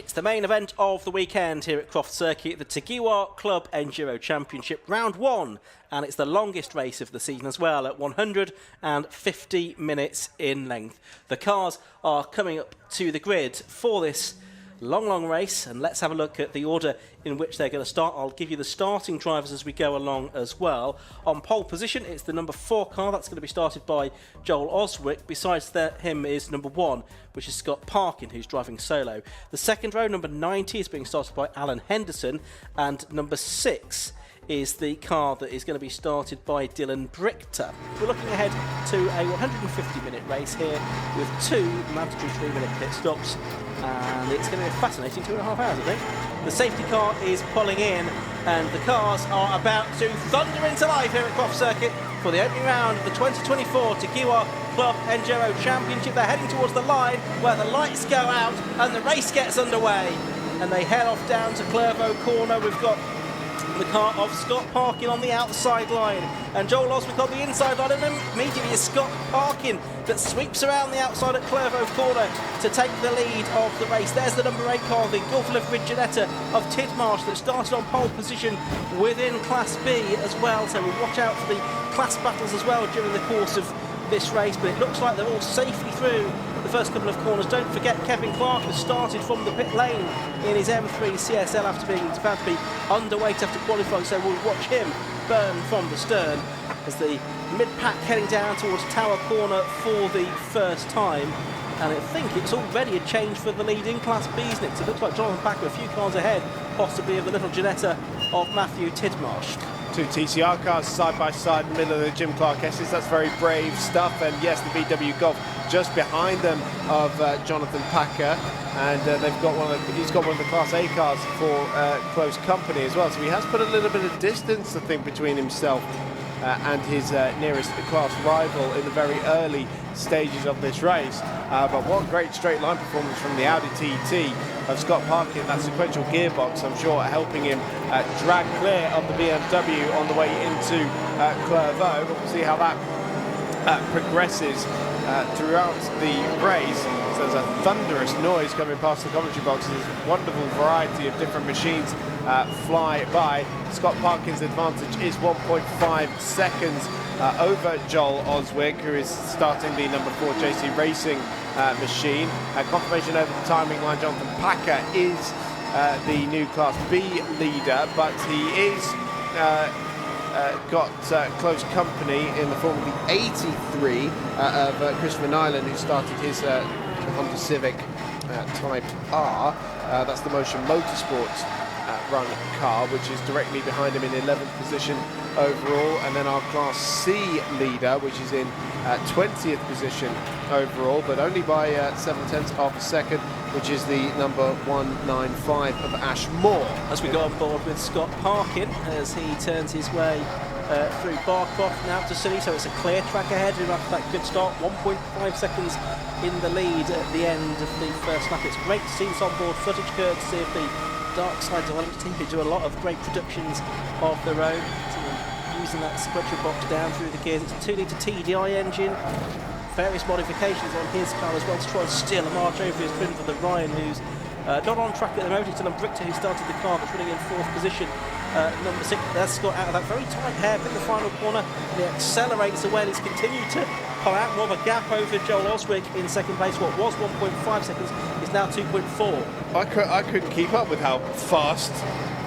It's the main event of the weekend here at Croft Circuit, the Tagiwa Club Enduro Championship, round 1, and it's the longest race of the season as well, at 150 minutes in length. The cars are coming up to the grid for this long race, and let's have a look at the order in which they're going to start. I'll give you the starting drivers as we go along as well. On pole position, it's the number 4 car. That's going to be started by Joel Oswick. Besides him is number 1, which is Scott Parkin, who's driving solo. The second row, number 90, is being started by Alan Henderson, and number 6 is the car that is going to be started by Dylan Brichter. We're looking ahead to a 150-minute race here with 2 mandatory 3-minute pit stops, and it's going to be a fascinating 2.5 hours, I think. The safety car is pulling in, and the cars are about to thunder into life here at Croft Circuit for the opening round of the 2024 Tagiwa Club Enduro Championship. They're heading towards the line where the lights go out and the race gets underway, and they head off down to Clervaux Corner. We've got the car of Scott Parkin on the outside line and Joel Oswick on the inside line, and then immediately is Scott Parkin that sweeps around the outside at Clervaux Corner to take the lead of the race. There's the number 8 car, the Gulf Reginetta of Tidmarsh, that started on pole position within Class B as well, so we'll watch out for the class battles as well during the course of this race, but it looks like they're all safely through the first couple of corners. Don't forget Kevin Clark has started from the pit lane in his M3 CSL after being found to be underweight after qualifying, so we'll watch him burn from the stern as the mid-pack heading down towards Tower Corner for the first time. And I think it's already a change for the lead in Class B, isn't it? So it looks like Jonathan Packer a few cars ahead, possibly of the little Ginetta of Matthew Tidmarsh. 2 TCR cars side by side in the middle of the Jim Clark S's. That's very brave stuff. And yes, the VW Golf just behind them of Jonathan Packer, and he's got one of the Class A cars for close company as well. So he has put a little bit of distance, I think, between himself and his nearest class rival in the very early stages of this race. But what great straight line performance from the Audi TT of Scott Parkin, that sequential gearbox, I'm sure, helping him drag clear of the BMW on the way into Clervaux. But we'll see how that progresses throughout the race. So there's a thunderous noise coming past the commentary box. There's a wonderful variety of different machines fly by. Scott Parkin's advantage is 1.5 seconds over Joel Oswick, who is starting the number 4 JC Racing machine. Confirmation over the timing line, Jonathan Packer is the new Class B leader, but he is got close company in the form of the 83 of Christopher Nyland, who started his Honda Civic Type R. That's the Motion Motorsport run car, which is directly behind him in 11th position overall, and then our Class C leader, which is in 20th position overall, but only by 7/10 of a second, which is the number 195 of Ash Moore. As we go on board with Scott Parkin as he turns his way through Barcroft now to City, so it's a clear track ahead after that good start. 1.5 seconds in the lead at the end of the first lap. It's great to see this on-board footage courtesy of the Darkside development team, who do a lot of great productions of their own, using that sequential box down through the gears. It's a 2-litre TDI engine, various modifications on his car as well to try and steal a march over his twin brother Ryan, who's not on track at the moment. It's Dylan Brichter who started the car, that's running in 4th position. Number 6, that's Scott out of that very tight hairpin in the final corner, and he accelerates away, and he's continued to pull out more of a gap over Joel Oswick in 2nd place. What was 1.5 seconds is now 2.4. I couldn't keep up with how fast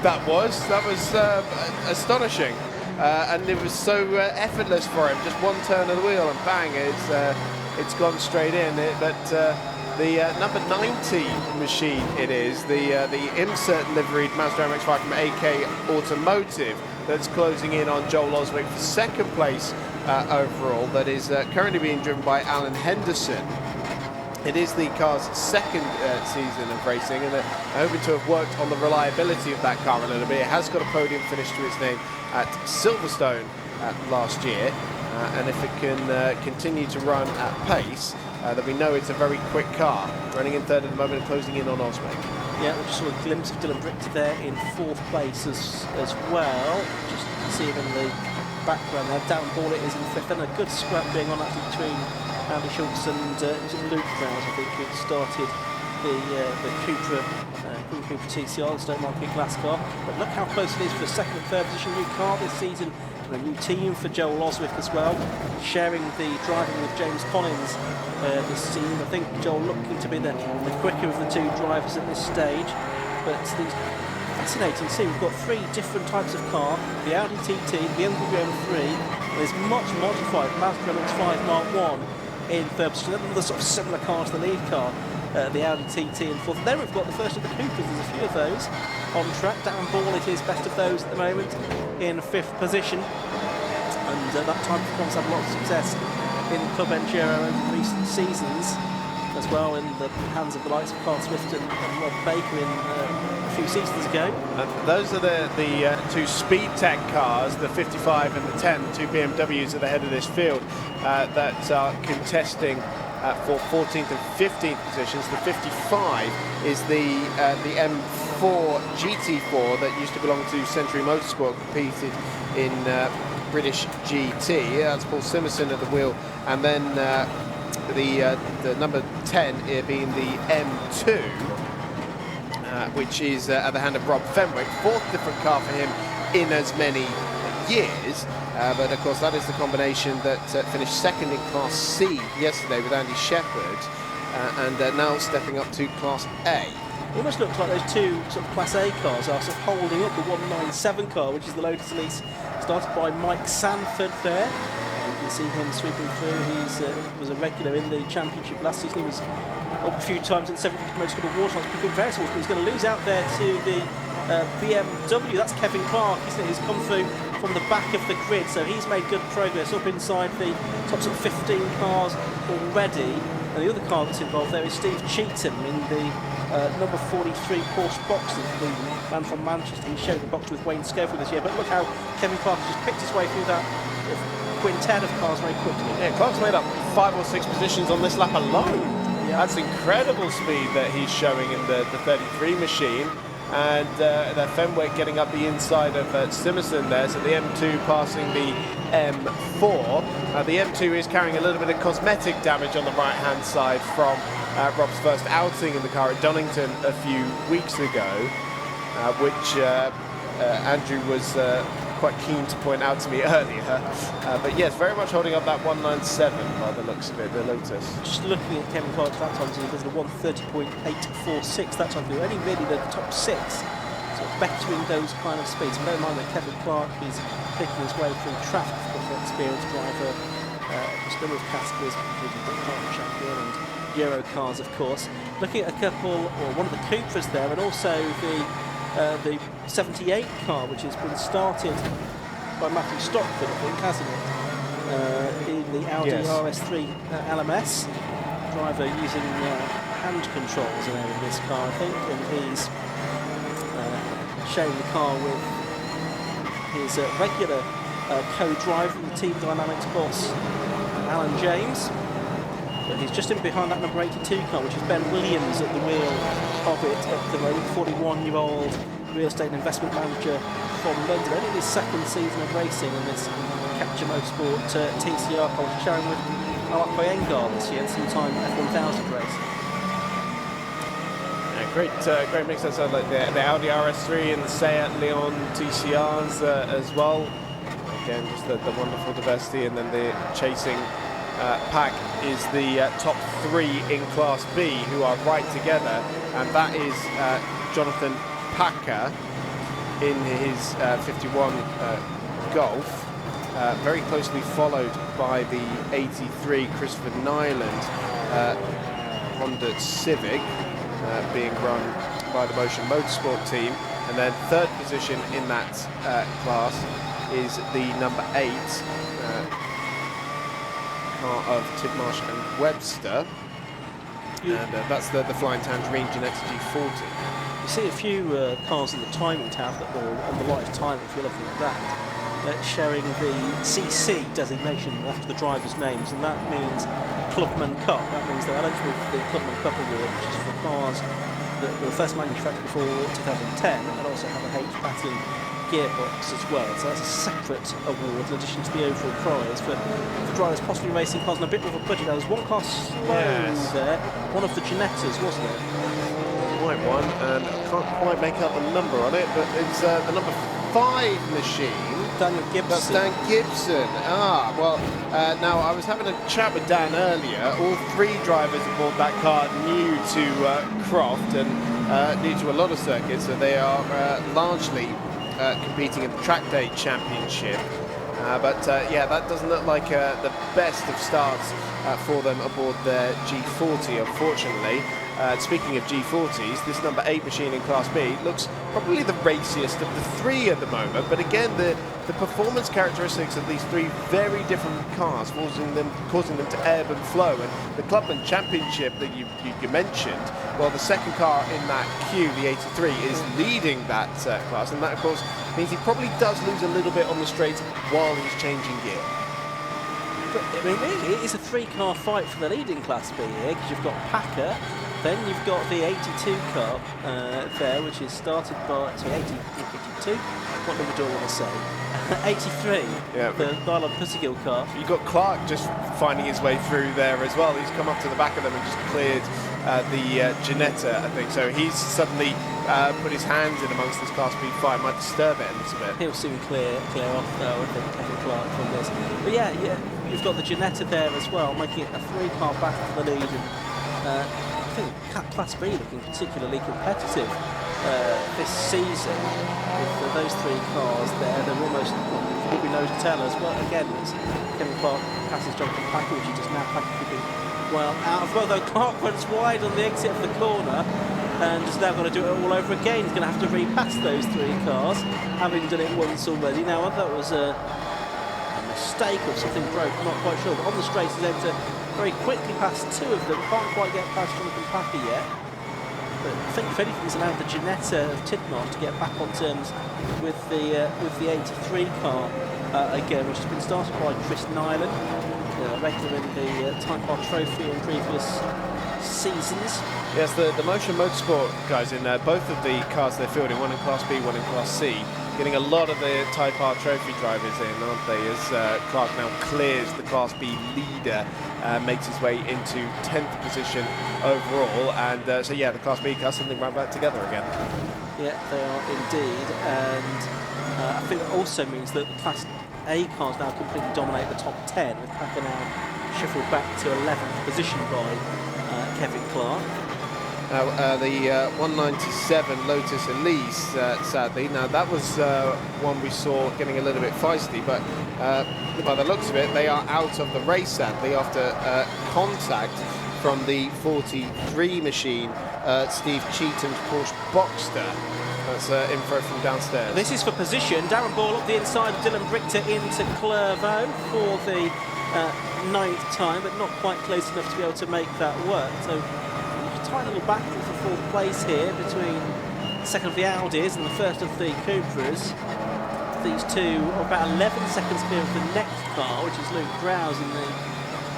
that was. That was astonishing, and it was so effortless for him. Just one turn of the wheel and bang, it's gone straight in. The number 90 machine, it is the insert liveried Mazda MX-5 from AK Automotive that's closing in on Joel Oswick for 2nd place overall. That is currently being driven by Alan Henderson. It is the car's 2nd season of racing, and they're hoping to have worked on the reliability of that car a little bit. It has got a podium finish to its name at Silverstone last year, and if it can continue to run at pace, then we know it's a very quick car. Running in 3rd at the moment and closing in on Oswick. Yeah, we just saw a glimpse of Dylan Brichter there in 4th place as well. Just see him in the background there. Dan Ballett is in 5th, and a good scrap being on actually between Andy Schultz and Luke Krause, I think, who started the Cupra, Cooper TCR, the Stoke Market Glass car. But look how close it is for the second and third position. New car this season, and a new team for Joel Oswick as well, sharing the driving with James Collins this season. I think Joel looking to be the quicker of the two drivers at this stage. But these fascinating to see. We've got three different types of car: the Audi TT, the BMW M3. There's much modified Mazda MX-5 Mark 1 in third position. Another sort of similar car to the lead car, the Audi TT in fourth. And then we've got the first of the Coopers. There's a few of those on track. Darren Ball, it is best of those at the moment in fifth position. And that type of car's had a lot of success in Club Enduro over recent seasons, as well in the hands of the likes of Carl Swift and Rob Baker in a few seasons ago. And those are the two Speed Tech cars, the 55 and the 10, the two BMWs at the head of this field that are contesting for 14th and 15th positions. The 55 is the M4 GT4 that used to belong to Century Motorsport, competed in British GT. That's Paul Simerson at the wheel, and then the number 10 here being the M2, which is at the hand of Rob Fenwick. Fourth different car for him in as many years, but of course that is the combination that finished second in Class C yesterday with Andy Shepherd, and now stepping up to Class A. It almost looks like those two sort of Class A cars are sort of holding up the 197 car, which is the Lotus Elise, started by Mike Sanford there. You can see him sweeping through. He was a regular in the championship last season. He was up a few times in the 70th Motorsport Award. He's going to lose out there to the BMW. That's Kevin Clark, isn't it? He's come through from the back of the grid, so he's made good progress up inside the top sort of 15 cars already. And the other car that's involved there is Steve Cheetham in the number 43 Porsche Boxer, the man from Manchester. He shared the box with Wayne Schofield this year, but look how Kevin Clark has just picked his way through that quintet of cars very quickly. Yeah, Clark's made up 5 or 6 positions on this lap alone. Yeah. That's incredible speed that he's showing in the 33 machine. And that Fenwick getting up the inside of Simerson there, so the M2 passing the M4. The M2 is carrying a little bit of cosmetic damage on the right-hand side from Rob's first outing in the car at Donington a few weeks ago, which Andrew was quite keen to point out to me earlier. But yes, very much holding up that 197 by the looks of it, the Lotus. Just looking at Kevin Clark's lap times, he does a 130.846 that time. Only really the top 6 sort of bettering those kind of speeds. Bear in mind that Kevin Clark is picking his way through traffic for an experienced driver. Just a number of categories, including the car champion and Euro cars, of course. Looking at a couple, or one of the Cupras there, and also the 78 car, which has been started by Matthew Stockford, I think, hasn't it? In the Audi RS3 LMS. Driver using hand controls in this car, I think, and he's sharing the car with his regular co-driver, the Team Dynamics boss, Alan James. But he's just in behind that number 82 car, which is Ben Williams at the wheel of it at the moment, 41-year-old real estate and investment manager from London. Only his second season of racing in this Capture Motorsport TCR car, which is sharing with Alok Iyengar this year, some time F1000 race. Yeah, great mix. That sounds like the Audi RS3 and the Seat Leon TCRs as well. Again, just the wonderful diversity, and then the chasing pack is the top 3 in Class B, who are right together, and that is Jonathan Packer in his 51 Golf, very closely followed by the 83 Christopher Nyland Honda Civic, being run by the Motion Motorsport team, and then third position in that class is the number 8 car of Tidmarsh and Webster, and that's the Flying Tangerine Genetic G40. You see a few cars in the timing tab that are on the live time, if you're looking at that, sharing the CC designation after the drivers' names, and that means Clubman Cup. That means they're eligible for the Clubman Cup award, which is for cars that were first manufactured before 2010 and also have a H pattern gearbox as well, so that's a separate award in addition to the overall prize. But for drivers possibly racing cars on a bit more of a budget, there was one car slow there, one of the Ginettas, wasn't it? White one, and I can't quite make out the number on it, but it's the number 5 machine. Daniel Gibson. That's Dan Gibson. Well, now I was having a chat with Dan earlier. All 3 drivers aboard that car new to Croft and new to a lot of circuits, so they are largely competing in the Track Day Championship. Yeah, that doesn't look like the best of starts for them aboard their G40, unfortunately. Speaking of G40s, this number 8 machine in Class B looks probably the raciest of the 3 at the moment, but again, the performance characteristics of these 3 very different cars causing them to ebb and flow. And the Clubman Championship that you mentioned, well, the second car in that queue, the 83, is leading that class, and that, of course, means he probably does lose a little bit on the straight while he's changing gear. But, I mean, really, it is a 3-car fight for the lead in Class B here, because you've got Packer, then you've got the 82 car there, which is started by, sorry, 82, what number do I want to say? 83, yeah, the Nylon Pussygill car. You've got Clark just finding his way through there as well. He's come up to the back of them and just cleared the Ginetta, I think. So he's suddenly put his hands in amongst this Class B fight. Might disturb it a little bit. He'll soon clear off, though, I think, Kevin Clark from this. But yeah, you've got the Ginetta there as well, making it a 3-car battle for the lead. And I think Class B looking particularly competitive this season. With those 3 cars there, they're almost what we know to tell us. Well, again, it's Kevin Clark passes Jonathan Packer, which he does now. Packer keeping well out of well, though Clark runs wide on the exit of the corner and is now going to do it all over again. He's going to have to repass those 3 cars, having done it once already. Now, whether that was a mistake or something broke, I'm not quite sure. But on the straight, he's able to very quickly pass 2 of them. Can't quite get past Jonathan Packer yet. But I think if anything, it's allowed the Ginetta of Tidmont to get back on terms with the 83 car again, which has been started by Chris Nyland, regular in the Type R Trophy in previous seasons. Yes, the Motion Motorsport guys in both of the cars they're fielding, one in Class B, one in Class C, getting a lot of the Type R Trophy drivers in, aren't they, as Clark now clears the Class B leader, makes his way into 10th position overall, and so yeah, the Class B cars something right back together again. Yeah, they are indeed, and I think that also means that the Class A cars now completely dominate the top 10, with Packer now shuffled back to 11th position by Kevin Clark. The 197 Lotus Elise, sadly. Now that was one we saw getting a little bit feisty, but by the looks of it, they are out of the race, sadly, after contact from the 43 machine, Steve Cheatham's Porsche Boxster. That's info from downstairs. This is for position. Darren Ball up the inside, Dylan Brichter into Clervaux for the 9th time, but not quite close enough to be able to make that work. So tight little battle for 4th place here between the second of the Audis and the first of the Cupras. These 2 are about 11 seconds clear of the next car, which is Luke Browse in the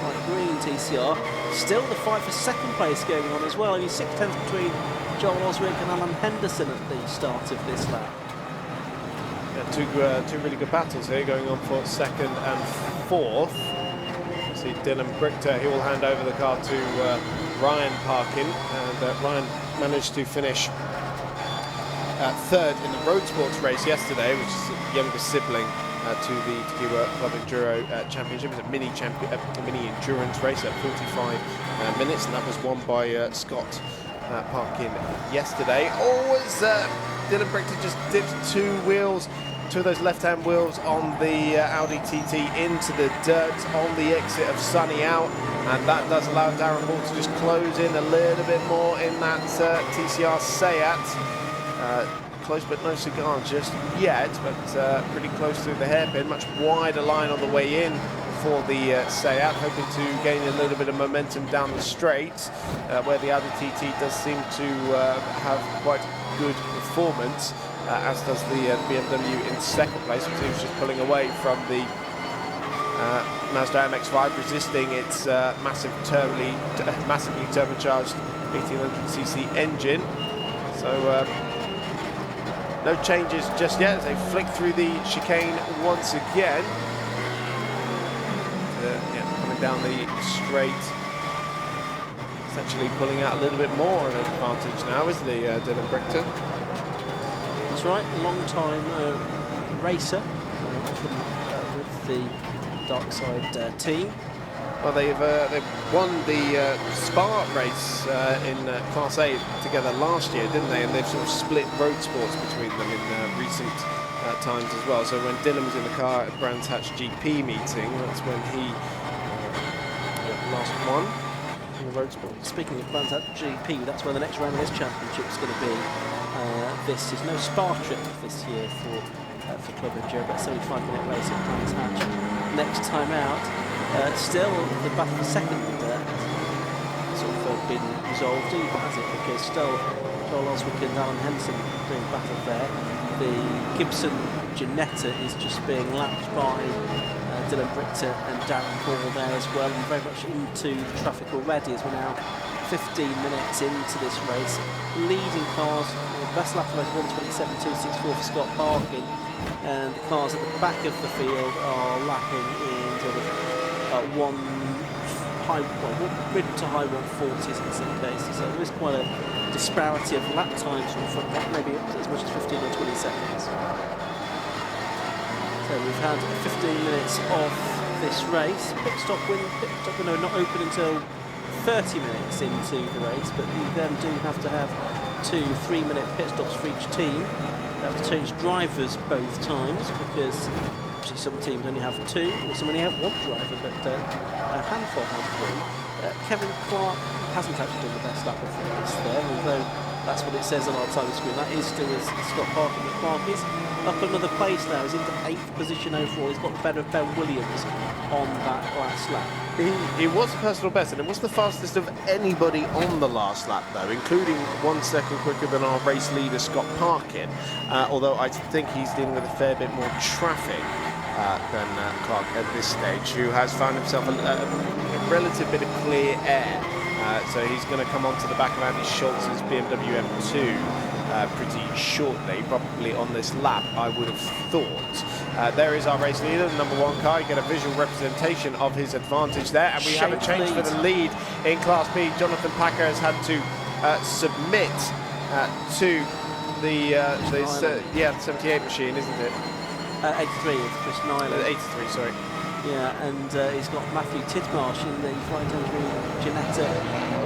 light green TCR. Still the fight for 2nd place going on as well. Only 6/10 between Joel Oswick and Alan Henderson at the start of this lap. Yeah, two really good battles here going on for 2nd and 4th. You see Dylan Brichter, he will hand over the car to Ryan Parkin, and Ryan managed to finish 3rd in the Road Sports race yesterday, which is the younger sibling to the Tequila Club Enduro Championship. It's a mini endurance race at 45 minutes, and that was won by Scott Parkin yesterday. Always Dylan Brichter just dipped 2 wheels, 2 of those left-hand wheels on the Audi TT into the dirt on the exit of Sunny Out, and that does allow Darren Ball to just close in a little bit more in that TCR Seat. Close but no cigar just yet, but pretty close through the hairpin. Much wider line on the way in for the Seat, hoping to gain a little bit of momentum down the straight, where the Audi TT does seem to have quite good performance, as does the BMW in 2nd place, which is just pulling away from the Mazda MX-5, resisting its massively turbocharged 1800cc engine. So no changes just yet as they flick through the chicane once again. Coming down the straight. It's actually pulling out a little bit more of an advantage now, isn't he, Dylan Brickton? That's right, long-time racer with the Darkside team. Well, they've won the Spa race in Class A together last year, didn't they? And they've sort of split road sports between them in recent times as well. So when Dylan was in the car at Brands Hatch GP meeting, that's when he last won in the road sport. Speaking of Brands Hatch GP, that's where the next round of this championship is going to be. This is no Spa trip this year for Club Enduro, but 75-minute race at Brands Hatch. Next time out, still the battle for second sort of been resolved, has it? Because still Joel Oswick and Alan Henson doing battle there. The Gibson Ginetta is just being lapped by Dylan Brickton and Darren Hall there as well, and very much into the traffic already as we're now 15 minutes into this race. Leading cars, the best lap of race 1:27.264 for Scott Parkin, and the cars at the back of the field are lapping in sort of mid to high 140s in some cases. So there is quite a disparity of lap times from front, maybe as much as 15 or 20 seconds. So we've had 15 minutes of this race. Pit stop window not open until 30 minutes into the race, but you then do have to have 2 3-minute pit stops for each team. You have to change drivers both times because actually some teams only have 2, or some only have 1 driver, but a handful have 3. Kevin Clark hasn't actually done the best lap of the race there, although that's what it says on our time screen. That is still as Scott Parker, but Clark is up another place now. He's into 8th position overall. He's got the better of Ben Williams on that last lap. He was a personal best, and it was the fastest of anybody on the last lap, though, including 1 second quicker than our race leader, Scott Parkin, although I think he's dealing with a fair bit more traffic than Clark at this stage, who has found himself a relative bit of clear air. So he's going to come onto the back of Andy Schultz's BMW M2 pretty shortly, probably on this lap, I would have thought. There is our race leader, the number 1 car. You get a visual representation of his advantage there, and we haven't changed for the lead in Class B. Jonathan Packer has had to submit to the 78 machine, isn't it? 83 of Chris Nyland. 83, sorry. Yeah, and he's got Matthew Tidmarsh in the Flight Entry Ginetta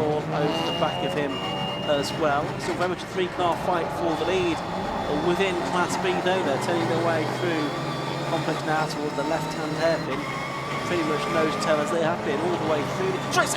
all over the back of him as well. Still very much a 3-car fight for the lead. Within Class B though, they're turning their way through complex now towards the left-hand hairpin. Pretty much nose tail as they have been all the way through. Trace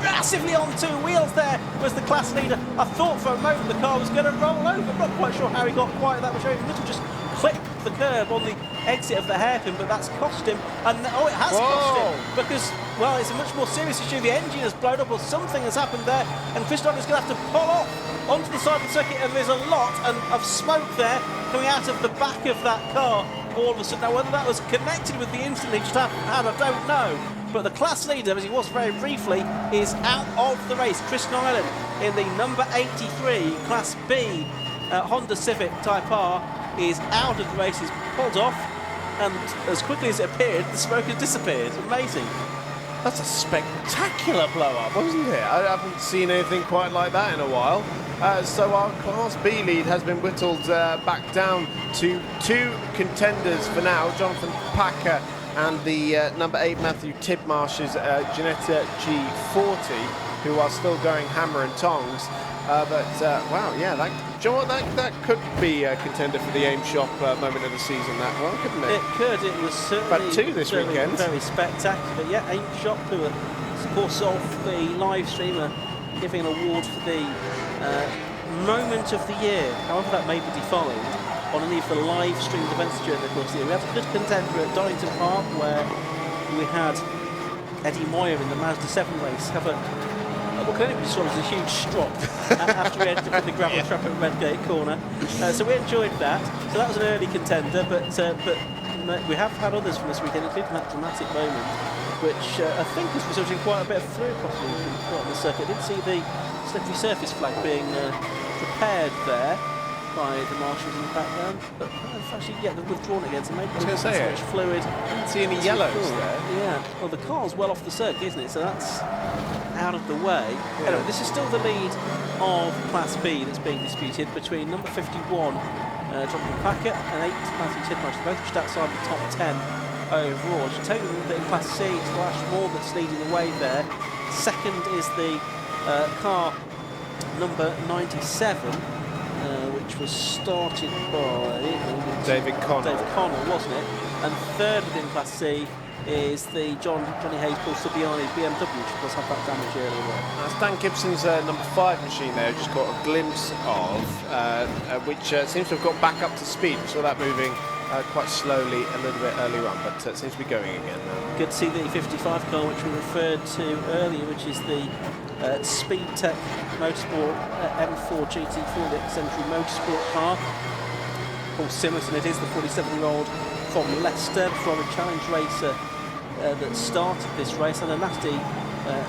massively on 2 wheels there was the class leader. I thought for a moment the car was going to roll over. I'm not quite sure how he got quite that much over. He must have just clipped the curb on the exit of the hairpin, but that's cost him. And it has cost him because, well, it's a much more serious issue. The engine has blown up or something has happened there, and Chris Nyland is going to have to pull off onto the side of the circuit, and there's a lot of smoke there coming out of the back of that car all of a sudden. Now, whether that was connected with the incident he just had, I don't know. But the class leader, as he was very briefly, is out of the race. Chris Nyland in the number 83 Class B Honda Civic Type R is out of the race. He's pulled off, and as quickly as it appeared, the smoke has disappeared. Amazing. That's a spectacular blow-up, wasn't it? I haven't seen anything quite like that in a while. So our Class B lead has been whittled back down to 2 contenders for now, Jonathan Packer and the number 8 Matthew Tidmarsh's Ginetta G40, who are still going hammer and tongs. Wow, yeah, that could be a contender for the Aim Shop moment of the season, that one, couldn't it? It could. It was certainly about 2 this weekend. Very spectacular. Yeah, Aim Shop, who are, of course, off the live streamer, giving an award for the moment of the year, however that may be defined, on any of the live streamed events during the course of the year. We had a good contender at Donington Park, where we had Eddie Moyer in the Mazda 7 race have what can only be described as a huge strop after we ended up with the gravel trap at Redgate Corner. So we enjoyed that. So that was an early contender, but we have had others from this weekend, including that dramatic moment, which I think has resulted in quite a bit of through possibly on the circuit. I didn't see the slippery surface flag being prepared there. by the marshals in the background, but actually, yeah, they've withdrawn it again, so maybe gonna there's say so it. much fluid. Didn't see any yellows there. Yeah, well, the car's well off the circuit, isn't it? So that's out of the way. Yeah. Anyway, this is still the lead of Class B that's being disputed between number 51, Jonathan Packer, and 8, Matthew Tidmarsh, both just outside the top 10 overall. I should tell you that in Class C, it's Flash Moore that's leading the way there. Second is the car number 97, which was started by David Connell, wasn't it? And third within Class C is the Johnny Hayes Paul Subiani BMW, which of course had that damage earlier on. That's Dan Gibson's number 5 machine there, just got a glimpse of, which seems to have got back up to speed. We saw that moving quite slowly a little bit earlier on, but seems to be going again now. Good to see the 55 car, which we referred to earlier, which is the Speed Tech Motorsport M4 GT4, the Century Motorsport car. Paul Simonson, it is the 47-year-old from Leicester, from a challenge racer that started this race, and a nasty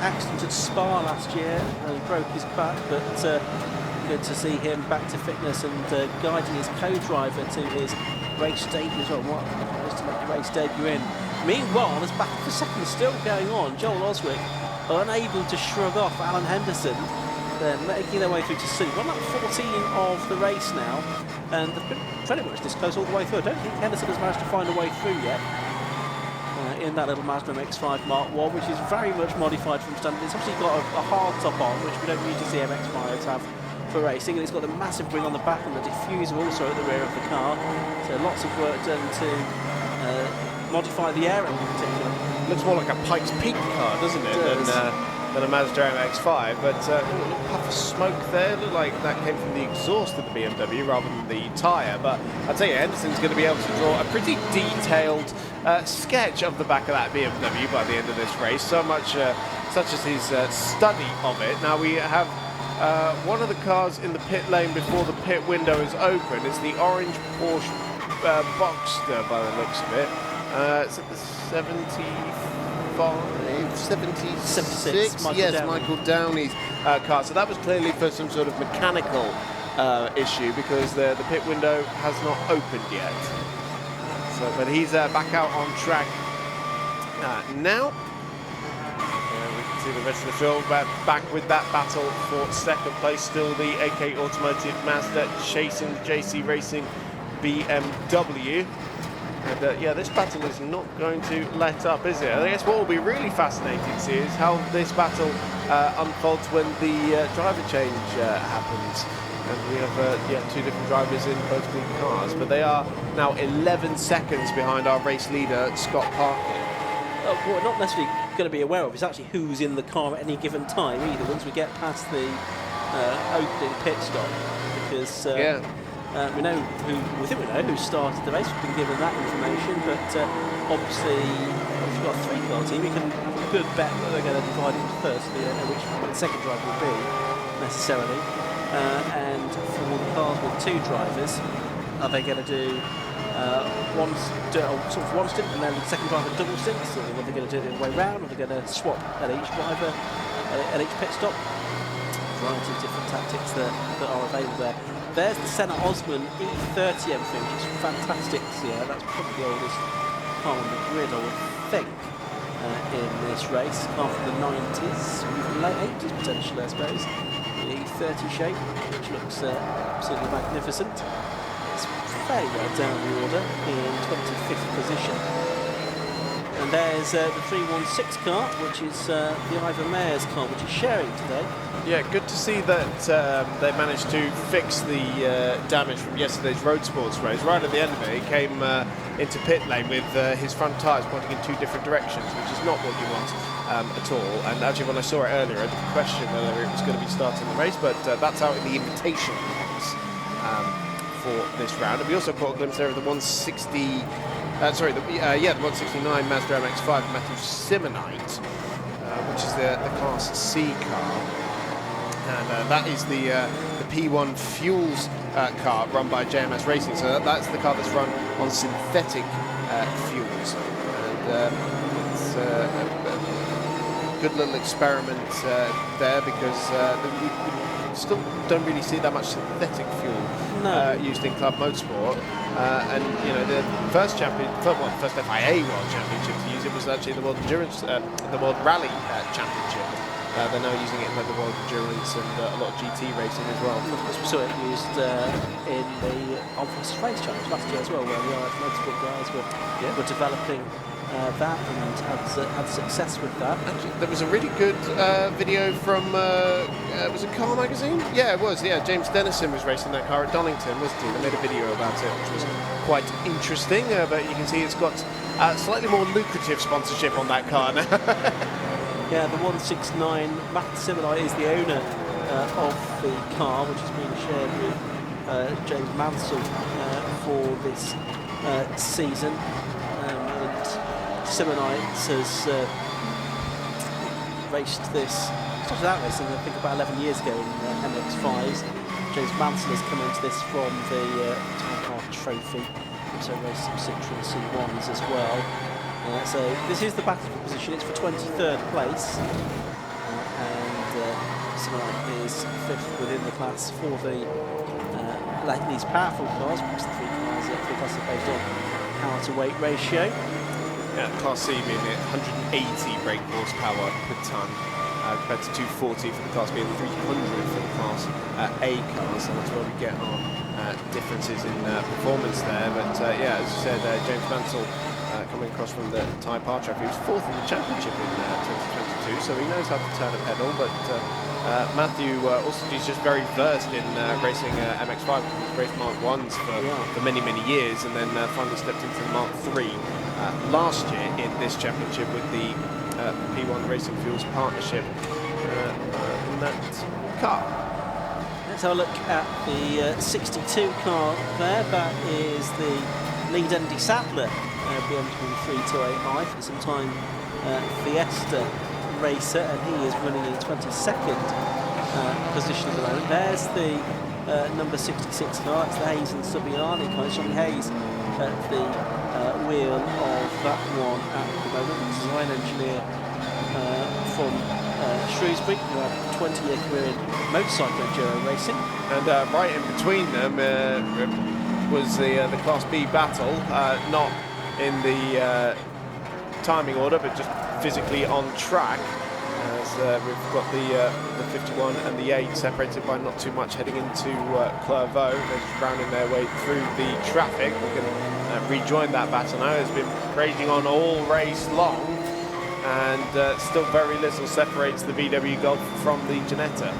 accident at Spa last year, and he broke his back, but good to see him back to fitness and guiding his co-driver to his race debut as well. What a race to make a race debut in. Meanwhile, there's battle for second still going on. Joel Osric unable to shrug off Alan Henderson. They're making their way through to C. Well, that's 14 of the race now, and they've been pretty much this close all the way through. I don't think Henderson has managed to find a way through yet in that little Mazda MX-5 Mark 1, which is very much modified from standard. It's obviously got a hard top on, which we don't usually see MX-5s have for racing, and it's got the massive ring on the back and the diffuser also at the rear of the car. So lots of work done to modify the aero in particular. Looks more like a Pikes Peak car, doesn't it? Than a Mazda MX-5, but a little puff of smoke there. Looked like that came from the exhaust of the BMW rather than the tyre. But I'll tell you, Henderson's going to be able to draw a pretty detailed sketch of the back of that BMW by the end of this race. So much, such as his study of it. Now we have one of the cars in the pit lane before the pit window is open. It's the orange Porsche Boxster by the looks of it. It's at the 76, Michael Downey's car. So that was clearly for some sort of mechanical issue, because the pit window has not opened yet. So, but he's back out on track now. We can see the rest of the field back with that battle for second place. Still the AK Automotive Mazda chasing the JC Racing BMW. And yeah, this battle is not going to let up, is it? I guess what will be really fascinating to see is how this battle unfolds when the driver change happens. And we have two different drivers in both the cars, but they are now 11 seconds behind our race leader, Scott Parkin. What we're not necessarily going to be aware of is actually who's in the car at any given time either, once we get past the opening pit stop, because we know we think we know who started the race. We've been given that information, but obviously, if you've got a three-car team, you can have a good bet that they're going to divide it into first, so you don't know which the second driver will be necessarily. And for the cars with two drivers, are they going to do one stint and then the second driver double stints, or are they going to do it the other way round? Are they going to swap at each driver at each pit stop? A variety of different tactics that are available there. There's the Senna Osman E30 M3, which is fantastic to see. That's probably the oldest car on the grid, I would think, in this race. Car from the 90s, even late 80s potentially, I suppose. The E30 shape, which looks absolutely magnificent. It's very well down the order in 25th position. And there's the 316 car, which is the Ivor Mayer's car, which is sharing today. Yeah, good to see that they managed to fix the damage from yesterday's Road Sports race. Right at the end of it, he came into pit lane with his front tyres pointing in two different directions, which is not what you want at all. And actually, when I saw it earlier, I did question whether it was going to be starting the race, but that's out in the invitation race for this round. And we also caught a glimpse there of the 160. The 169 Mazda MX-5 Matthew Simonite, which is the Class C car. And that is the P1 Fuels car run by JMS Racing. So that's the car that's run on synthetic fuels. And it's a good little experiment there, because we still don't really see that much synthetic fuel No. used in Club Motorsport. And you know, the first FIA World Championship to use it was actually the World Endurance, the World Rally Championship. They're now using it in the World Endurance and a lot of GT racing as well. Of course, we saw it used in the Armed Race Challenge last year as well, where the Irish Motorsport guys were developing that and had success with that. Actually, there was a really good video from, was it Car Magazine? Yeah, it was. Yeah, James Dennison was racing that car at Donington, wasn't he? They made a video about it, which was quite interesting. But you can see it's got slightly more lucrative sponsorship on that car now. Yeah, the 169, Matt Simonite is the owner of the car, which has been shared with James Mansell for this season. And Simonite has raced this, started out racing I think about 11 years ago in MX-5s. James Mansell has come into this from the Time Car Trophy, also raced some Citroen C1s as well. So this is the battle for position. It's for 23rd place, and Simonite is 5th within the class for the these powerful cars, because the three classes are based on power to weight ratio. Yeah, Class C being 180 brake horsepower per tonne, compared to 240 for the Class B and 300 for the Class A cars. So that's where we get our differences in performance there. But yeah, as you said, James Mansell coming across from the Thai Par Trophy. He was 4th in the championship in 2022, so he knows how to turn a pedal. But Matthew also is just very versed in racing MX-5. He's raced Mark 1s for many, many years, and then finally stepped into the Mark 3 last year in this championship with the P1 Racing Fuels partnership in that car. Let's have a look at the 62 car there. That is the lead Andy Sadler BMW 328i, for some time Fiesta racer, and he is running in 22nd position at the moment. There's the number 66 car, that's the Hayes and Subiani car. Johnny Hayes at the wheel of that one at the moment. Design engineer from Shrewsbury, who had a 20-year career in motorcycle enduro racing. And right in between them was the Class B battle, not in the timing order, but just physically on track. As we've got the 51 and the 8 separated by not too much heading into Clairvaux. They're just rounding their way through the traffic. We can rejoin that battle now. It's been raging on all race long, and still very little separates the VW Golf from the Ginetta.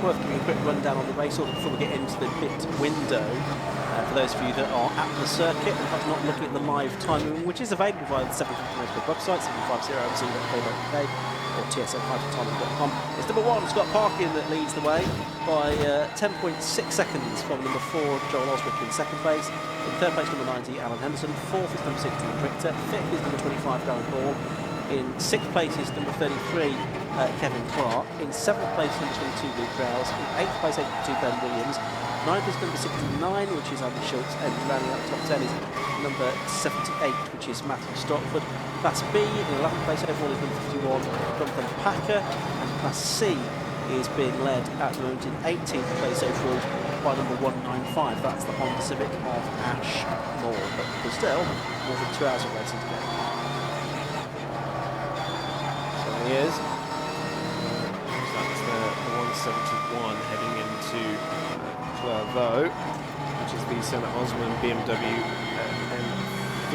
Worth giving a quick rundown on the race order before we get into the pit window. For those of you that are at the circuit and perhaps not looking at the live timing, which is available via the 750 Motorsport website, 750mc.co.uk or tsm-timing.com. It's number 1, Scott Parkin, that leads the way by 10.6 seconds from number 4, Joel Oswick in 2nd place. In 3rd place, number 90, Alan Henderson. 4th is number 16, Richter. 5th is number 25, Darren Hall. In 6th place is number 33, Kevin Clark. In 7th place, number 22, Luke Rouse. In 8th place, 82, Ben Williams. 9th is number 69, which is Andy Schultz, and rounding out the top 10 is number 78, which is Matthew Stotford. Class B, in 11th place overall is number 51, Jonathan Packer, and Class C is being led at the moment in 18th place overall by number 195. That's the Honda Civic of Ash Moore, but there's still more than 2 hours of racing to go. So he is. That's the 171 heading into Clairvaux, which is the Senna Osman BMW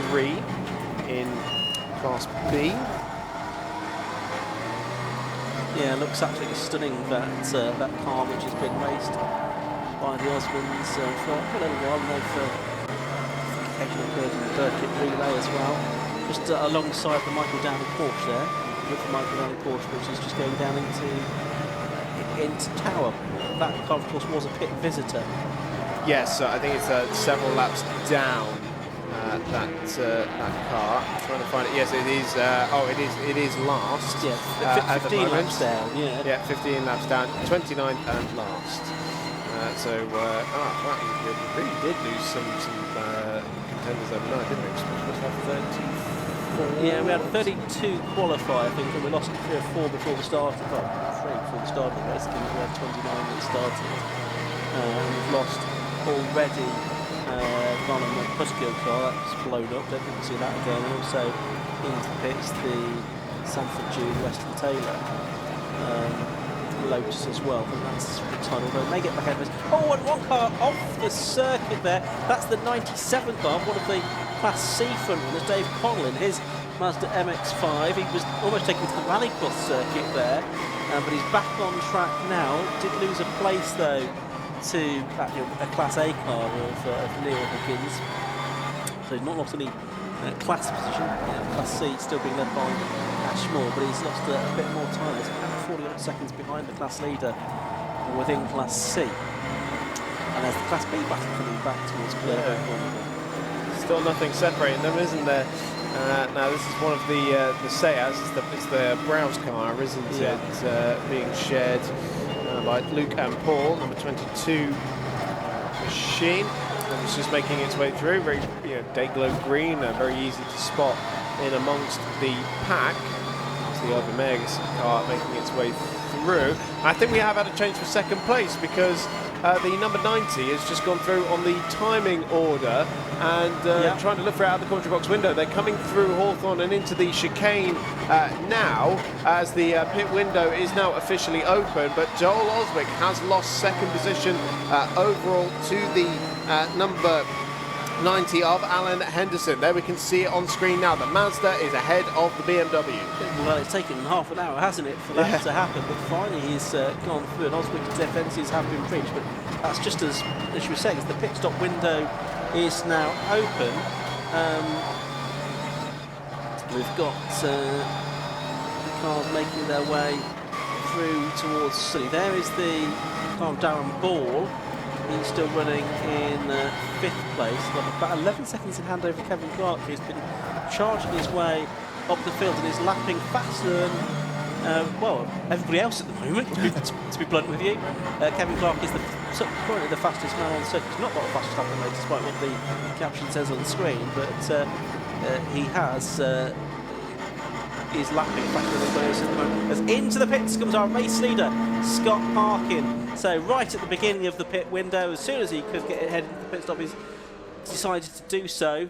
M3 in Class B. Yeah, looks absolutely stunning, that that car, which has been raced by the Osmonds for a little while. And they've occasionally appeared in the Burkitt Relay as well, just alongside the Michael Downey Porsche there, with the Michael Downey Porsche, which is just going down into Tower. That car, of course, was a pit visitor. Yes, I think it's several laps down that car. I'm trying to find it. Yes, it is. It is last. Yeah, 15 laps down. Yeah. Yeah, 15 laps down. 29th and last. Wow, you really did lose some contenders overnight, didn't we? We have 34. Yeah, we had 32 qualify, I think, and we lost 3 or 4 before the start. 3 before the start of the race. I think we had 29 when it started. And we've lost already gone on the Pusco car, that's blown up, don't think we'll see that again. And also into the pits, the Sanford June, Weston Taylor. Lotus as well, and that's retired, although it may get back out of this. Oh, and one car off the circuit there. That's the 97 car, one of the Class C front runners, Dave Connell, in his Mazda MX-5. He was almost taken to the Rallycross circuit there, but he's back on track now. Did lose a place though to a Class A car of Neil Higgins. So he's not lost any class position. Class C still being led by Ashmore, but he's lost a bit more time. He's about 40 odd seconds behind the Class leader within Class C. And there's the Class B battle coming back towards Clare. Still nothing separating them, isn't there? Now this is one of the Seats. It's the Browse car, isn't it? Being shared by Luke and Paul, number 22 machine. And it's just making its way through. Very day-glow green, very easy to spot in amongst the pack. It's the Urban Megas car making its way through. I think we have had a change for second place because the number 90 has just gone through on the timing order and trying to look for it out of the commentary box window. They're coming through Hawthorne and into the chicane now as the pit window is now officially open, but Joel Oswick has lost second position overall to the number 90 of Alan Henderson. There we can see it on screen now. The Mazda is ahead of the BMW. Well, it's taken half an hour, hasn't it, for that to happen, but finally he's gone through, and Oswick's defences have been breached, but that's just as you were saying, as the pit stop window is now open. We've got the cars making their way through towards Sully. There is the car of Darren Ball. He's still running in 5th place. About 11 seconds in hand over Kevin Clark, who's been charging his way up the field and is lapping faster than, well, everybody else at the moment, to be blunt with you. Kevin Clark is currently the fastest man on the circuit. He's not got the fastest lap in the race, despite what the caption says on the screen, but he is lapping faster than everybody else at the moment. As into the pits comes our race leader, Scott Parkin. So right at the beginning of the pit window, as soon as he could get ahead into the pit stop, he's decided to do so.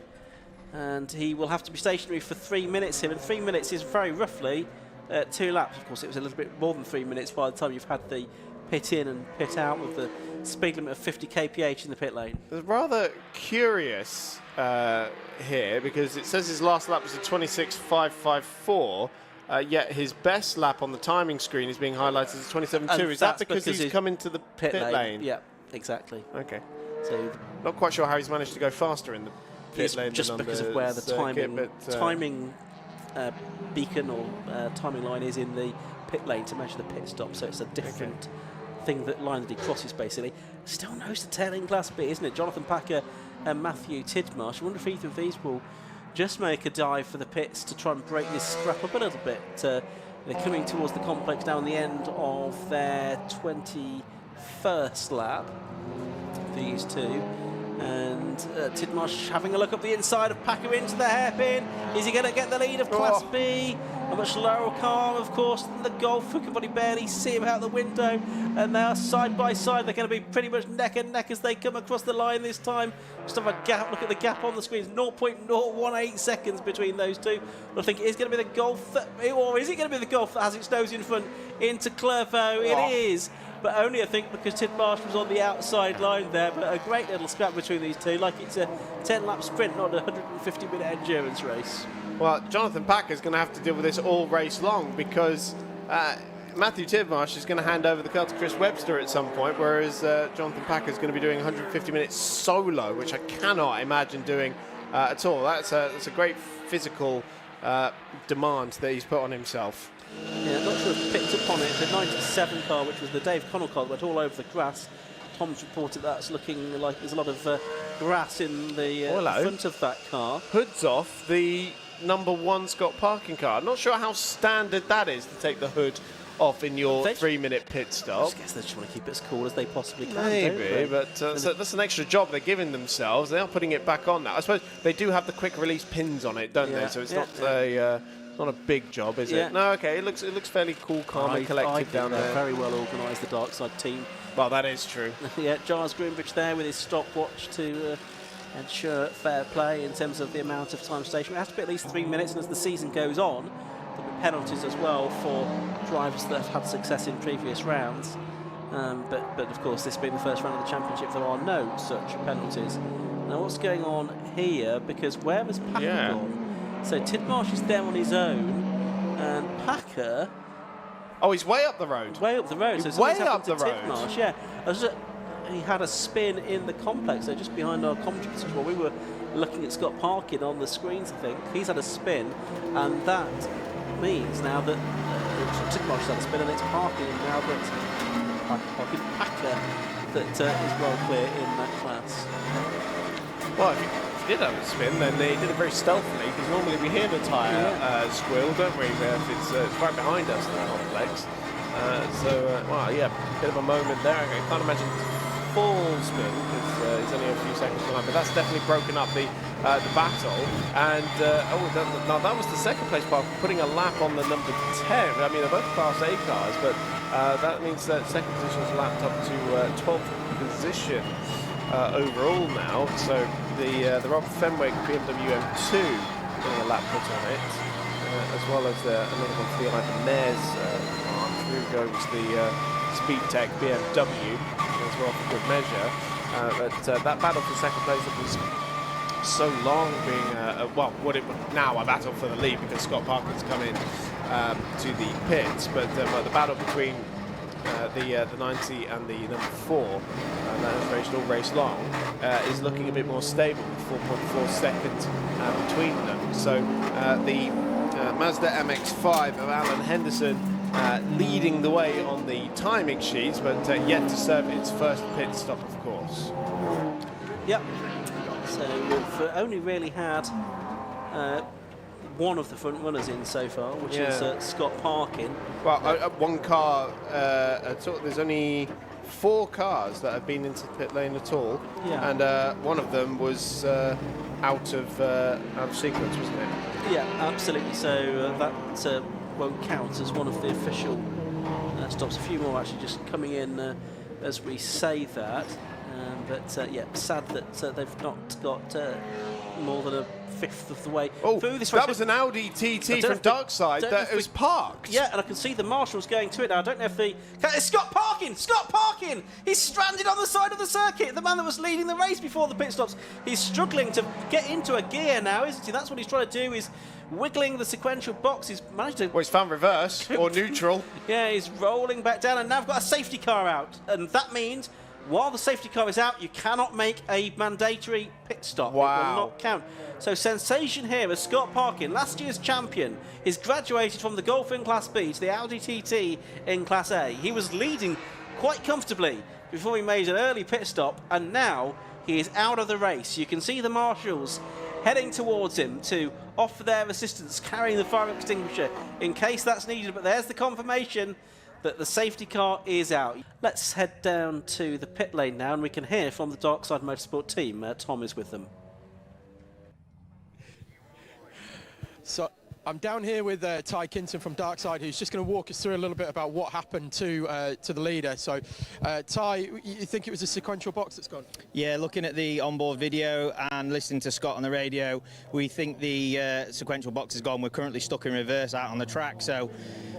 And he will have to be stationary for 3 minutes here. And 3 minutes is very roughly 2 laps. Of course, it was a little bit more than 3 minutes by the time you've had the pit in and pit out with the speed limit of 50 kph in the pit lane. It's rather curious here because it says his last lap was a 26.554. Yet his best lap on the timing screen is being highlighted as 27.2. Is that because he's come into the pit lane? Yeah, exactly. Okay. So not quite sure how he's managed to go faster in the pit lane. Just because of where the timing beacon or timing line is in the pit lane to measure the pit stop. So it's a different thing, that line that he crosses basically. Still nose to tail in Class B, isn't it? Jonathan Packer and Matthew Tidmarsh. I wonder if either of these will just make a dive for the pits to try and break this scrap up a little bit. They're coming towards the complex down the end of their 21st lap, these two. And Tidmarsh having a look up the inside of Packer into the hairpin. Is he going to get the lead of Class B? A much lower car, of course, than the Golf. We can probably barely see him out the window. And they are side by side. They're going to be pretty much neck and neck as they come across the line this time. Just have a gap. Look at the gap on the screen. It's 0.018 seconds between those two. I think it is going to be the Golf, or is it going to be the Golf that has its nose in front into Clervaux? It is. But only, I think, because Tidmarsh was on the outside line there. But a great little scrap between these two, like it's a 10-lap sprint, not a 150-minute endurance race. Well, Jonathan Packer is going to have to deal with this all race long because Matthew Tidmarsh is going to hand over the car to Chris Webster at some point, whereas Jonathan Packer is going to be doing 150 minutes solo, which I cannot imagine doing at all. That's a great physical demand that he's put on himself. Yeah, not sure if picked up on it. The 97 car, which was the Dave Connell car, that went all over the grass. Tom's reported that's looking like there's a lot of grass in the front of that car. Hood's off the number 1 Scott Parkin car. I'm not sure how standard that is to take the hood off in your 3-minute pit stop. I guess they just want to keep it as cool as they possibly can. Maybe, but so that's an extra job they're giving themselves. They are putting it back on now. I suppose they do have the quick release pins on it, don't they? So it's not Not a big job, is Yeah. it? No, okay. It looks fairly cool, calm, and I collected think down they're there. very well organised, the Darkside team. Well, that is true. Yeah, Giles Greenbridge there with his stopwatch to ensure fair play in terms of the amount of time station. It has to be at least 3 minutes, and as the season goes on, there'll be penalties as well for drivers that have had success in previous rounds. But of course, this being the first round of the championship, there are no such penalties. Now, what's going on here? Because where has Packer gone? So Tidmarsh is there on his own, and Packer. Oh, he's way up the road. Way up the road. So Way something's up happened the to road. Tidmarsh, yeah. He had a spin in the complex, so just behind our commentary position. Well, we were looking at Scott Parkin on the screens, I think. He's had a spin, and that means now that Tidmarsh had a spin, and it's Parkin now that Packer that is well clear in that class. Well, if he did have a spin, then he did it very stealthily, because normally we hear the tyre squeal, don't we? If it's right behind us in the complex. Well, yeah, bit of a moment there. I can't imagine full spin, because it's only a few seconds behind, but that's definitely broken up the battle. And now that was the second place car putting a lap on the number 10. I mean, they're both Class A cars, but that means that second position is lapped up to 12th position overall now. So the Rob Fenwick BMW M2 getting a lap put on it, as well as another one for the Ivan Mares. Through goes the Speedtech BMW as well for good measure. But that battle for second place that was so long being, now a battle for the lead because Scott Parkin's come in to the pits, but the battle between the 90 and the number 4, that has raced all race long, is looking a bit more stable with 4.4 seconds between them. So the Mazda MX-5 of Alan Henderson leading the way on the timing sheets, but yet to serve its first pit stop, of course. Yep. So we've only really had one of the front runners in so far, which is Scott Parkin. Well, one car at all. There's only 4 cars that have been into the pit lane at all, and one of them was out of sequence, wasn't it? Yeah, absolutely. So that won't count as one of the official stops. A few more actually just coming in as we say that. But yeah, sad that they've not got more than a fifth of the way through this race. That was an Audi TT from Darkside that was parked. Yeah, and I can see the marshals going to it now. I don't know if it's Scott Parkin! Scott Parkin! He's stranded on the side of the circuit. The man that was leading the race before the pit stops. He's struggling to get into a gear now, isn't he? That's what he's trying to do, is wiggling the sequential box. He's managed to... Well, he's found reverse or neutral. Yeah, he's rolling back down, and now we've got a safety car out. And that means, while the safety car is out, you cannot make a mandatory pit stop. Wow. It will not count. So sensation here as Scott Parkin, last year's champion, is graduated from the Golf in Class B to the Audi TT in Class A. He was leading quite comfortably before he made an early pit stop, and now he is out of the race. You can see the marshals heading towards him to offer their assistance, carrying the fire extinguisher in case that's needed. But there's the confirmation that the safety car is out. Let's head down to the pit lane now, and we can hear from the Darkside Motorsport team. Tom is with them. So I'm down here with Ty Kinton from Darkside, who's just going to walk us through a little bit about what happened to the leader. So, Ty, you think it was a sequential box that's gone? Yeah, looking at the onboard video and listening to Scott on the radio, we think the sequential box is gone. We're currently stuck in reverse out on the track, so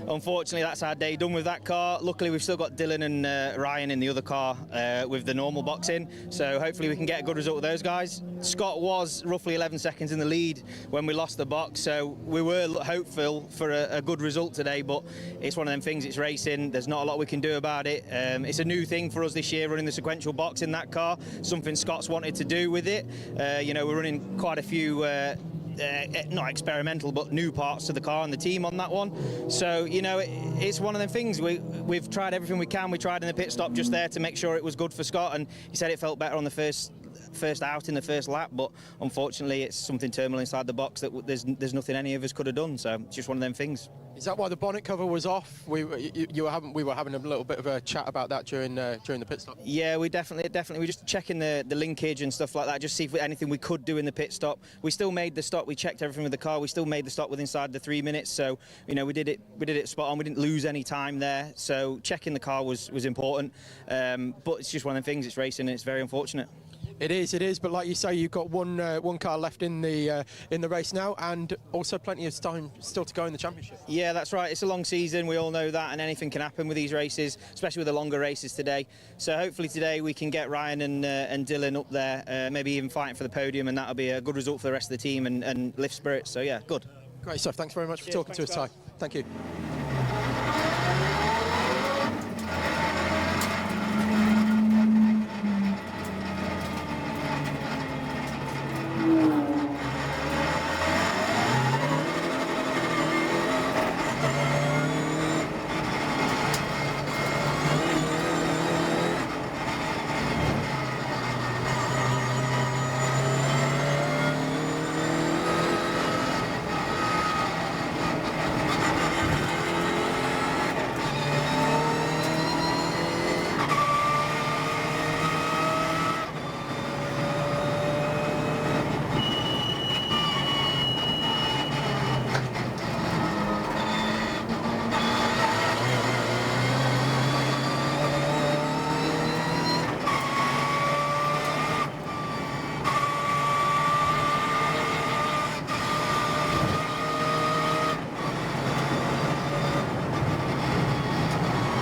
unfortunately that's our day done with that car. Luckily we've still got Dylan and Ryan in the other car with the normal box in, so hopefully we can get a good result with those guys. Scott was roughly 11 seconds in the lead when we lost the box, so we were hopeful for a good result today, but it's one of them things, it's racing, there's not a lot we can do about it. It's a new thing for us this year, running the sequential box in that car, something Scott's wanted to do with it. You know, we're running quite a few not experimental but new parts to the car and the team on that one, so you know it's one of them things. We've tried everything we can. We tried in the pit stop just there to make sure it was good for Scott, and he said it felt better on the first first out in the first lap, but unfortunately it's something terminal inside the box that there's nothing any of us could have done. So it's just one of them things. Is that why the bonnet cover was off? We were having a little bit of a chat about that during the pit stop. Yeah, we definitely we're just checking the linkage and stuff like that, just see if anything we could do in the pit stop. We still made the stop. We checked everything with the car. We still made the stop within inside the 3 minutes. So you know we did it spot on. We didn't lose any time there. So checking the car was important. But it's just one of them things. It's racing and it's very unfortunate. It is, but like you say, you've got one car left in the race now, and also plenty of time still to go in the championship. Yeah, that's right. It's a long season. We all know that, and anything can happen with these races, especially with the longer races today. So hopefully today we can get Ryan and Dylan up there, maybe even fighting for the podium, and that'll be a good result for the rest of the team and lift spirits. So yeah, good. Great stuff. Thanks very much for talking to us, Ty. Thank you.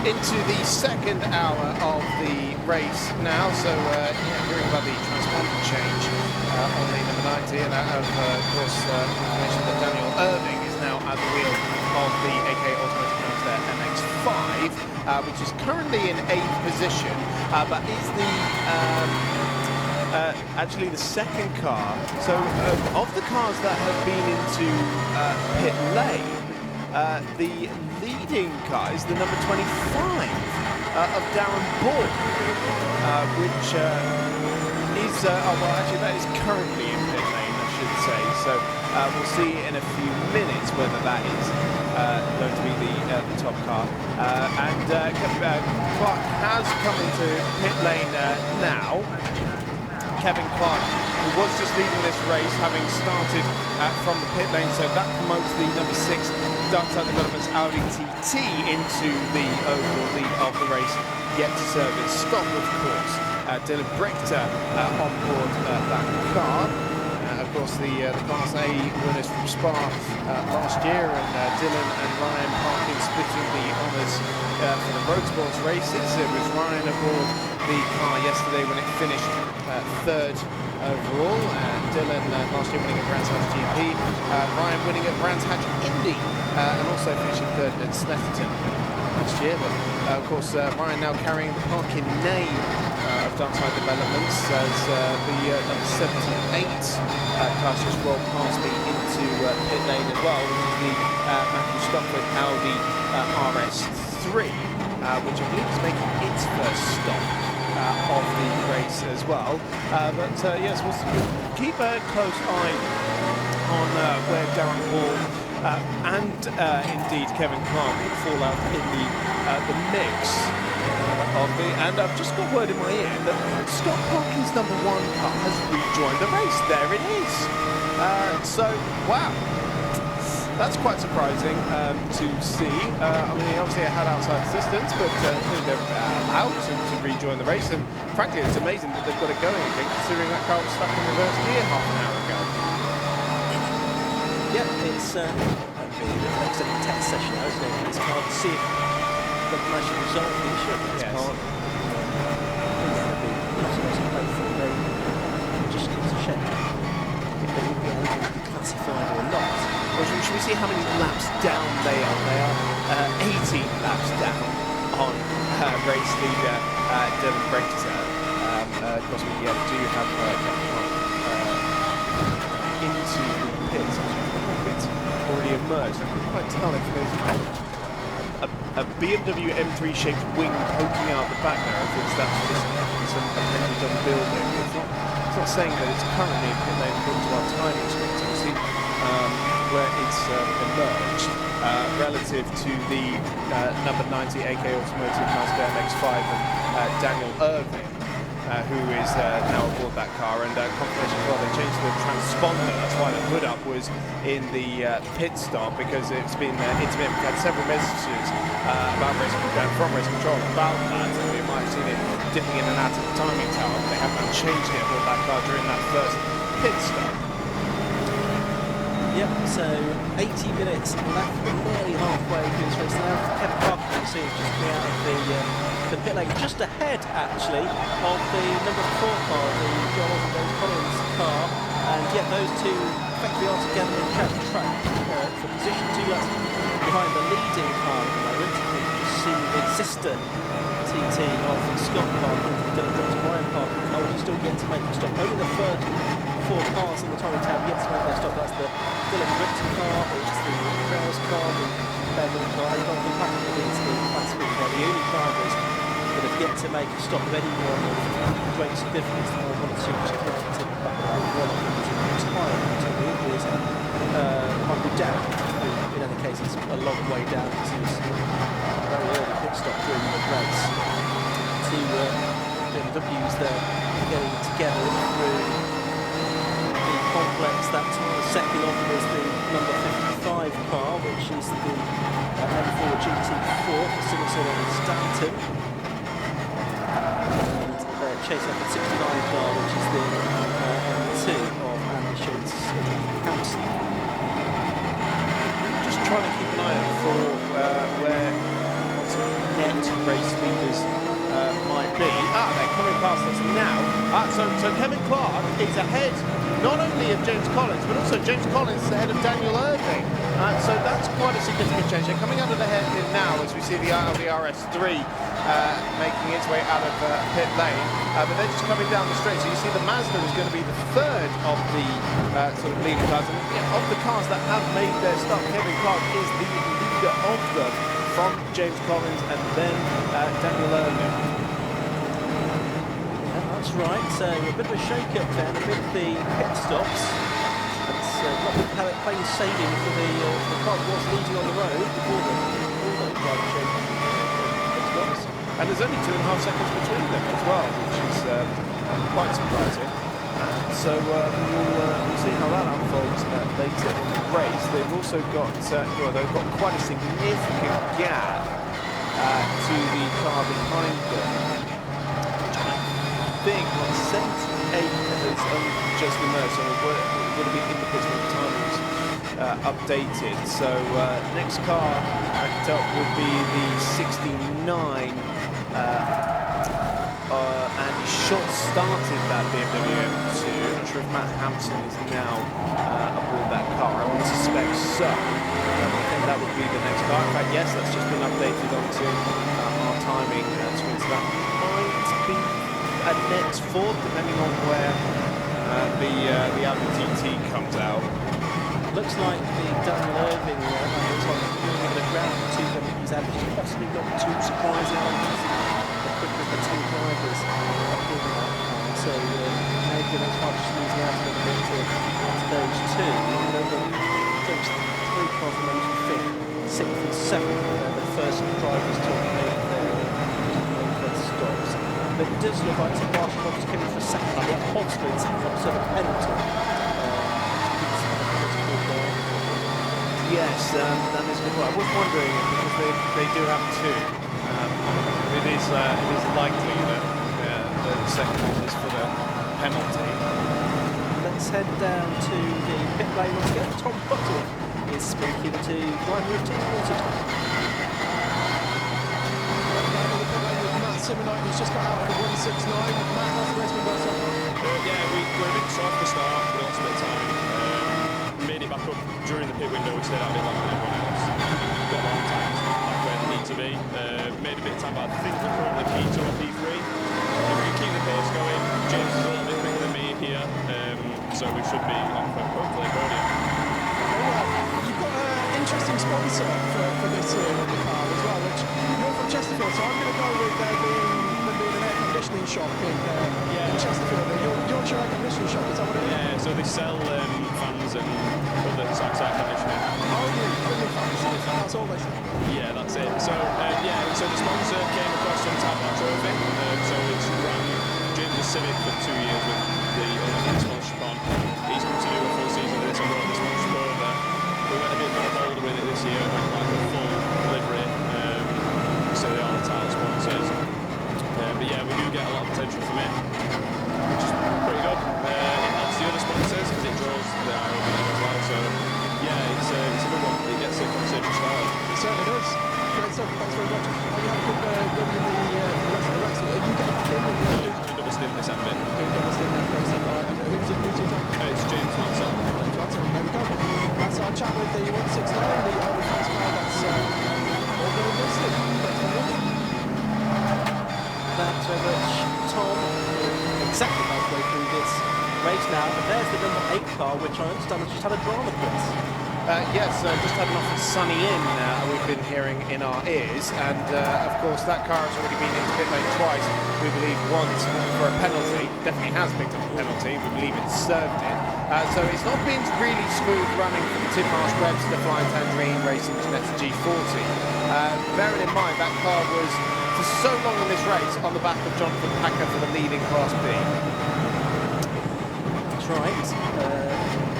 Into the second hour of the race now, so hearing about the transponder change on the number 90, and of course information that Daniel Irving is now at the wheel of the AK Automotive Monster MX-5, which is currently in 8th position, but is the actually the second car. So of the cars that have been into pit lane, the leading car is the number 25 of Darren Ball, which is, well actually that is currently in pit lane, I should say. So we'll see in a few minutes whether that is going to be the top car. And Clark has come into pit lane now. Kevin Clark, who was just leading this race, having started from the pit lane, so that promotes the number 6 Darkside Developments Audi TT into the overall lead of the race, yet to serve its stop, of course. Dylan Brichter on board that car. Of course, the Class A winners from Spa last year, and Dylan and Ryan Parkin splitting the honours for the Road Sports races. It was Ryan aboard the car yesterday when it finished 3rd overall. Dylan last year winning at Brands Hatch GP, Ryan winning at Brands Hatch Indy, and also finishing 3rd at Snetterton last year. But of course, Ryan now carrying the Parkin name of Darkside Developments as the number 78 class just rolled past me into pit lane as well, which is the Matthew Stockford Audi RS3, which I believe is making its first stop of the race as well. But yes, we'll keep a close eye on where Darren Ball and indeed Kevin Clark will fall out in the mix of the. And I've just got word in my ear that Scott Parkin's number 1 car has rejoined the race. There it is. So wow. That's quite surprising to see. I mean, obviously I had outside assistance, but they're allowed to rejoin the race. And frankly, it's amazing that they've got it going again, considering that car was stuck in reverse gear half an hour ago. Yeah, it's really an excellent test session, isn't it? It's hard to see if they've managed to resolve the issue. It's hard. Just gives a check if they will be able to be classified or not. Well, should we see how many laps down they are? They are 18 laps down on race leader Dylan Brichter. Of course, we do have into the pits. It's already emerged. I couldn't quite tell if there's a BMW M3 shaped wing poking out the back there. I think that's just some appendage on the building. It's not it's not saying that it's currently in pit lane according to our timing script. You see where it's emerged relative to the number 90 AK Automotive Mazda MX-5 and Daniel Irving, who is now aboard that car, and confirmation as well, they changed the transponder. That's why the hood up was in the pit stop, because it's been intermittent. We've had several messages about from race control about that, and we might have seen it dipping in and out of the timing tower, but they haven't changed it aboard that car during that first pit stop. Yep, so 80 minutes left, we're nearly halfway through this race now. Kevin Parker, you see, just coming out of the pit lane, just ahead actually of the number 4 car, the Jonathan Collins car, and yet those two effectively are together in track for position 2. That's behind the leading car at the moment. You can see the sister TT of Scott Parker, the Brian Parker car, which is still yet to make a stop. Only the third 4 cars in the timing tab yet to make their stop. That's the Dylan Britton car, it's the Krause car, the Bevan car, and Jonathan Packer is the classical car. The only drivers that have yet to make a stop of anyone of great significance that I want to just correct it. One of them is retired until the injuries. Michael Down, who in any case is a long way down because he was a very early pit stop during the race. To BMWs there getting together through complex. That second off was the number 55 car, which is the M4 GT4 for Simonson and Stanton. And chasing up the 69 car, which is the M2 of Andy Schultz and Hampson. Just trying to keep an eye out for where net race leaders might be. They're coming past us now. So Kevin Clark is ahead not only of James Collins, but also James Collins is ahead of Daniel Irving. So that's quite a significant change. They're coming out of the hairpin now as we see the Audi RS3 making its way out of pit lane. But they're just coming down the straight. So you see the Mazda is going to be the third of the sort of leading cars. And of the cars that have made their stop, Kevin Clark is the leader of them, from James Collins and then Daniel Irving. That's right, so a bit of a shake-up then with the pit stops. It's not been plain sailing for the car that was leading on the road before the driver change pit stops. And there's only 2.5 seconds between them as well, which is quite surprising. So we'll see how that unfolds later in the race. They've also got they've got quite a significant gap to the car behind them. I think 78 has only just emerged, so it would have been in the pits when the time was updated. So next car backed up would be the 69, and Schultz started that BMW M2. I'm not sure if Matt Hampson is now aboard that car. I would suspect so. I think that would be the next car. In fact, yes, that's just been updated onto our timing screen. So that might be a next fourth, depending on where the Audi TT comes out. Looks like the Daniel Irving looks like he's doing a bit of ground for 2 W's average. Possibly not too surprising. The quicker the 2 drivers are doing that car. So maybe the next car just losing out a little bit to those 2. Those 3 cars remain 5th, 6th and 7th. The first drivers to have made their stops. But it does look like Sebastian Hobbs came in for a second. Like Hobbs in second, so a penalty. Yes, that is good. I was wondering, because they do have 2. It is likely that the second one is for the penalty. Let's head down to the pit lane once again. Tom Buttle is speaking to driver of Team Waterton. Simonite, who's just got out of the 169. Matt, how's the race been going so far? Yeah, we were a bit soft to start, we lost a bit of time. Made it back up during the pit window, we stayed out a bit longer than everyone else. Got long times back where they need to be. Made a bit of time, but I think we're currently P2 or P3. If we can keep the pace going, James is a little bit quicker than me here, so we should be on for hopefully a podium. You've got an interesting sponsor for this car as well, which you're from Chesterfield, so I'm going to go with them being an air conditioning shop in Chesterfield, a Yorkshire air conditioning shop, is that what it is? Yeah, so they sell fans and other types of air conditioning. Oh, really fancy. That's all they sell. Yeah, that's it. So so the sponsor came across some type of trophy. So it's ran James' Civic for 2 years with the sponsorship on. He's come to do a full season of this and brought the sponsorship over. We went a bit more bolder with it this year, went like a full delivery. So they are the title sponsors. But yeah, we do get a lot of potential from it, which is pretty good. It helps the other sponsors because it draws the eye over them as well. So yeah, it's a good one. It gets the conversation started. It certainly does. Great stuff. Thanks very much. And you have a good run in the rest of the race. Are you getting back in? Double stint this end bit. Double stint there, great stuff. All right. Who's your driver? It's James Mansell. There we go. That's our chat with the 169, the Audi fast car. That's all going listed. Thanks very much. Thanks very much, Tom. Exactly halfway through this race now, and there's the number 8 car, which I understand has just had a drama quiz. Yes, just had an off at Sunny Inn we've been hearing in our ears, and of course that car has already been into pit lane twice, we believe once for a penalty, definitely has picked up a penalty, we believe it's served it. So it's not been really smooth running from Tim Marsh Webs to Flying Tangerine Racing Ginetta G40. Bearing in mind that car was for so long in this race on the back of Jonathan Packer for the leading Class B. That's right.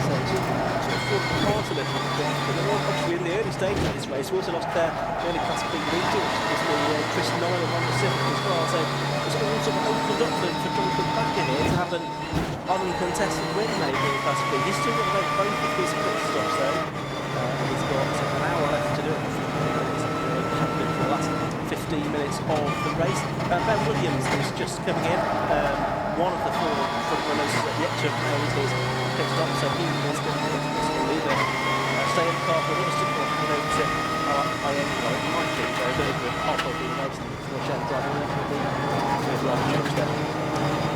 So sort of apart a little bit, but they're all actually in the early stages of this race. We also lost their early Class B leader, which was the Chris Nolan on the Civic as well. So it's all sort of opened up for Jonathan Packer here to have an uncontested win maybe in Class B. He's still got to make both of his pit stops though. He's got an hour left to do it. Happening for the last 15 minutes of the race. Ben Williams is just coming in. One of the 4 front runners yet to have made his pit stop, so he is going to either stay in the car for another stick or over to it might be a bit of a halfway through the race for Chad driving with rather change there.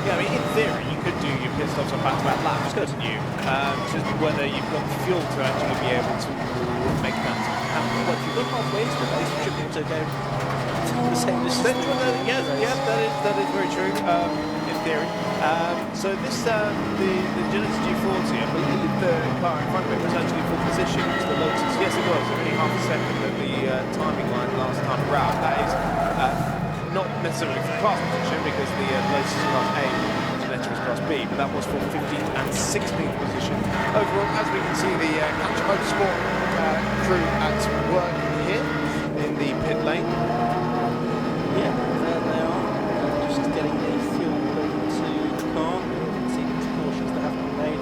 Yeah, I mean, in theory, you could do your pit stops on back-to-back laps, couldn't you? Just whether you've got the fuel to actually be able to make that happen. Well, if you've gone halfway into the race, you should be able to go the same distance. Yes, that is very true. In theory. So this, the Ginetta G40, I believe the car in front of it was actually for position. It's the Lotus. Yes, it was. Only half a second at the timing line last time around. That is not necessarily for class position because the Lotus is Class A, Ginetta is Class B, but that was for 15th and 16th position. Overall, as we can see, the Capture Motorsport crew at work here in the pit lane. Yeah, there they are. Just getting the fuel into the car. You can see the precautions that have to be made.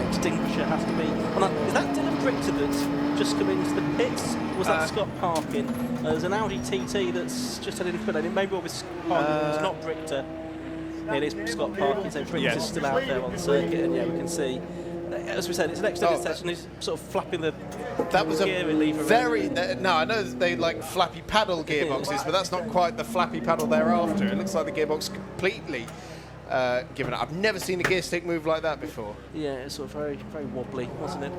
Extinguisher has to be. Well, is that Dylan Brichter that's just come into the pits? Was that Scott Parkin? There's an Audi TT that's just had into the pit lane. It may well be Parkin, it's not Brichter. It is Scott Parkin, so Brichter's still out there on the circuit, and yeah, we can see. As we said, it's an extended section. He's sort of flapping the that was gear lever. Very no, I know they like flappy paddle gearboxes, but that's not quite the flappy paddle they're after. It looks like the gearbox completely given up. I've never seen a gear stick move like that before. Yeah, it's sort of very, very wobbly, wasn't it?